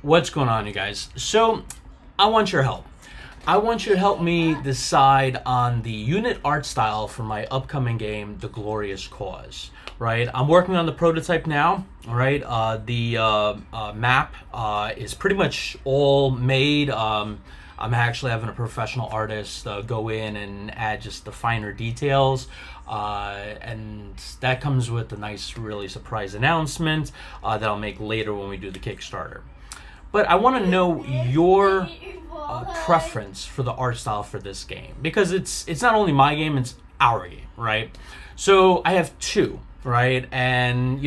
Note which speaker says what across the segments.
Speaker 1: What's going on, you guys? So, I want your help. I want you to help me decide on the unit art style for my upcoming game, The Glorious Cause. Right, I'm working on the prototype now. All right, the map is pretty much all made. I'm actually having a professional artist go in and add just the finer details. And that comes with a nice, really surprise announcement that I'll make later when we do the Kickstarter. But I want to know your preference for the art style for this game because it's not only my game, it's our game, right? So I have two, right? And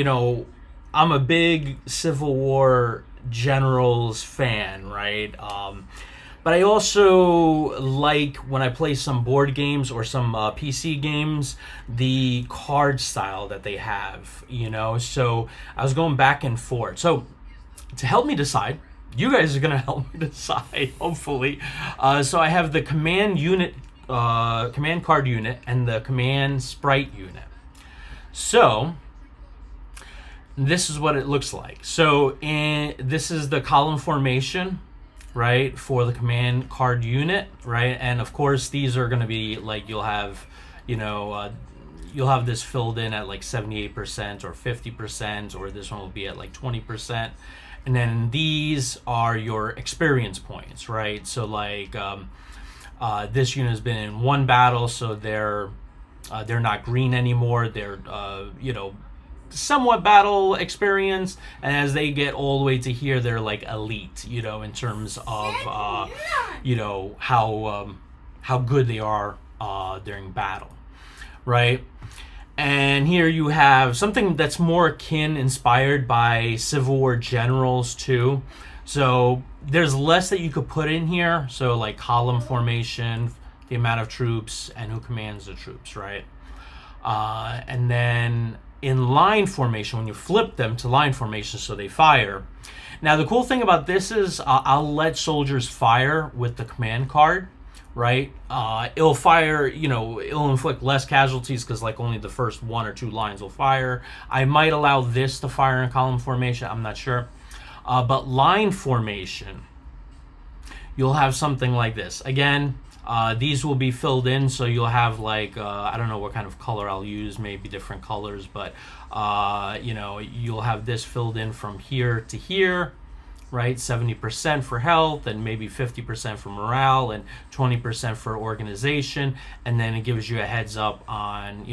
Speaker 1: I'm a big Civil War generals fan, right? But I also like when I play some board games or some PC games, the card style that they have. So I was going back and forth. So to help me decide, you guys are going to help me decide, hopefully. So I have the command card unit and the command sprite unit. So this is what it looks like. So this is the column formation, right, for the command card unit, right? And of course, these are going to be like you'll have this filled in at like 78% or 50%, or this one will be at like 20%. And then these are your experience points, right? So like this unit has been in one battle, so they're not green anymore. They're somewhat battle experience, and as they get all the way to here, they're like elite, in terms of how good they are during battle, right? And here you have something that's more inspired by Civil War generals too. So there's less that you could put in here. So like column formation, the amount of troops, and who commands the troops, right? And then in line formation, when you flip them to line formation so they fire. Now the cool thing about this is I'll let soldiers fire with the command card. Right, it'll fire. It'll inflict less casualties because like only the first one or two lines will fire. I might allow this to fire in column formation. I'm not sure, but line formation, you'll have something like this. Again, these will be filled in, so you'll have like I don't know what kind of color I'll use, maybe different colors, but you'll have this filled in from here to here. Right, 70% for health, and maybe 50% for morale, and 20% for organization, and then it gives you a heads up on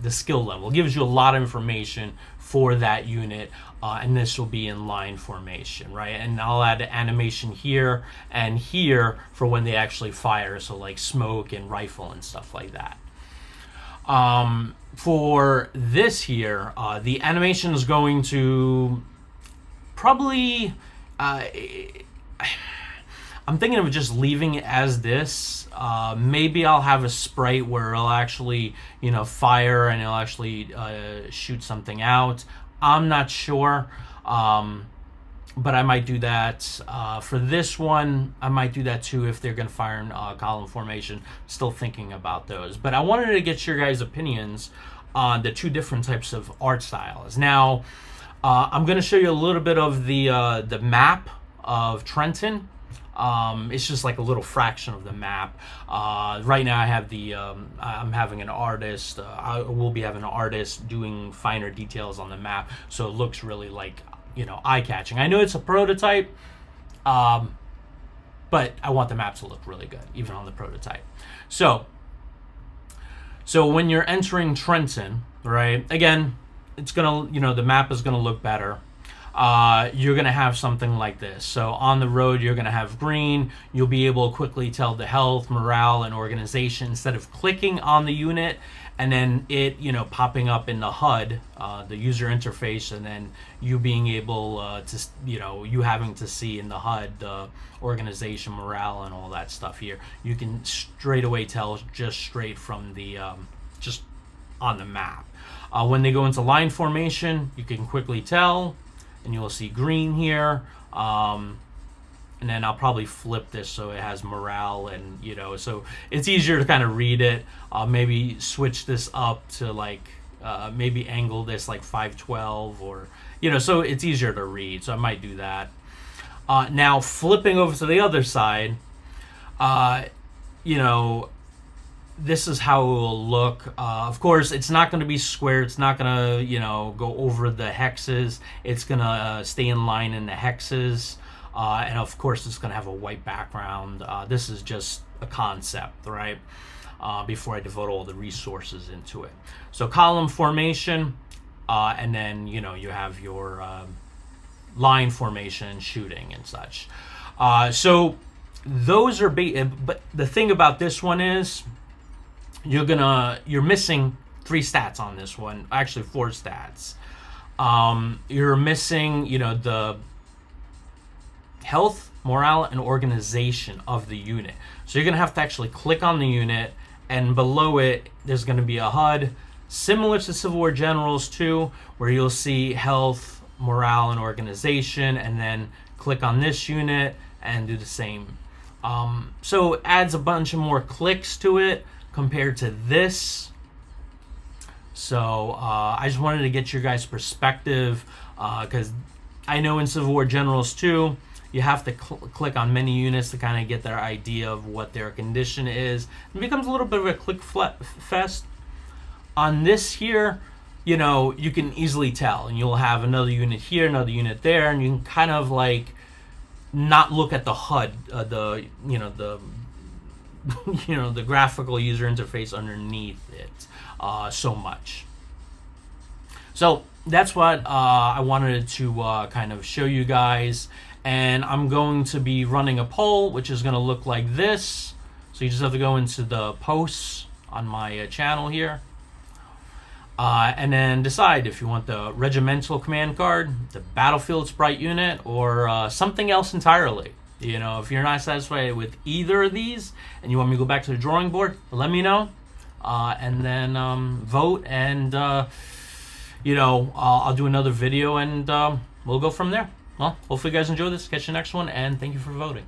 Speaker 1: the skill level. It gives you a lot of information for that unit, and this will be in line formation, right? And I'll add animation here and here for when they actually fire, so like smoke and rifle and stuff like that. For this here, the animation is going to probably. I'm thinking of just leaving it as this. Maybe I'll have a sprite where it'll actually, fire and it'll actually shoot something out. I'm not sure, but I might do that. For this one, I might do that too if they're going to fire in column formation. Still thinking about those. But I wanted to get your guys' opinions on the two different types of art styles. Now, I'm going to show you a little bit of the map of Trenton. It's just like a little fraction of the map. Right now I have I'm having an artist. I will be having an artist doing finer details on the map, so it looks really like, eye-catching. I know it's a prototype, but I want the map to look really good, even on the prototype. So when you're entering Trenton, right, again, it's gonna, the map is gonna look better. You're gonna have something like this. So on the road, you're gonna have green. You'll be able to quickly tell the health, morale, and organization instead of clicking on the unit and then it, popping up in the HUD, the user interface, and then you being able to, you having to see in the HUD the organization, morale, and all that stuff here. You can straight away tell just straight from the just on the map. When they go into line formation, you can quickly tell, and you'll see green here. And then I'll probably flip this so it has morale, and so it's easier to kind of read it. Maybe switch this up to like maybe angle this like 512, or so it's easier to read. So I might do that. Now flipping over to the other side, you know, this is how it will look. Of course, it's not going to be square. It's not going to, you know, go over the hexes. It's going to stay in line in the hexes. And of course, it's going to have a white background. This is just a concept, right? Before I devote all the resources into it. So column formation, and then, you know, you have your line formation, shooting and such. So those are but the thing about this one is you're missing 3 stats on this one, actually 4 stats. You're missing, you know, the health, morale, and organization of the unit. So you're gonna have to actually click on the unit, and below it there's gonna be a HUD similar to Civil War Generals 2, where you'll see health, morale, and organization, and then click on this unit and do the same. So it adds a bunch of more clicks to it compared to this. So I just wanted to get your guys' perspective, because I know in Civil War Generals 2, you have to click on many units to kind of get their idea of what their condition is. It becomes a little bit of a click fest. On this here, you know, you can easily tell, and you'll have another unit here, another unit there, and you can kind of like not look at the HUD, the the graphical user interface underneath it so much. So that's what I wanted to kind of show you guys. And I'm going to be running a poll, which is going to look like this. So you just have to go into the posts on my channel here. And then decide if you want the regimental command card, the battlefield sprite unit, or something else entirely. You know, if you're not satisfied with either of these and you want me to go back to the drawing board, let me know. And then vote, and I'll do another video, and we'll go from there. Well, hopefully you guys enjoy this. Catch you next one, and thank you for voting.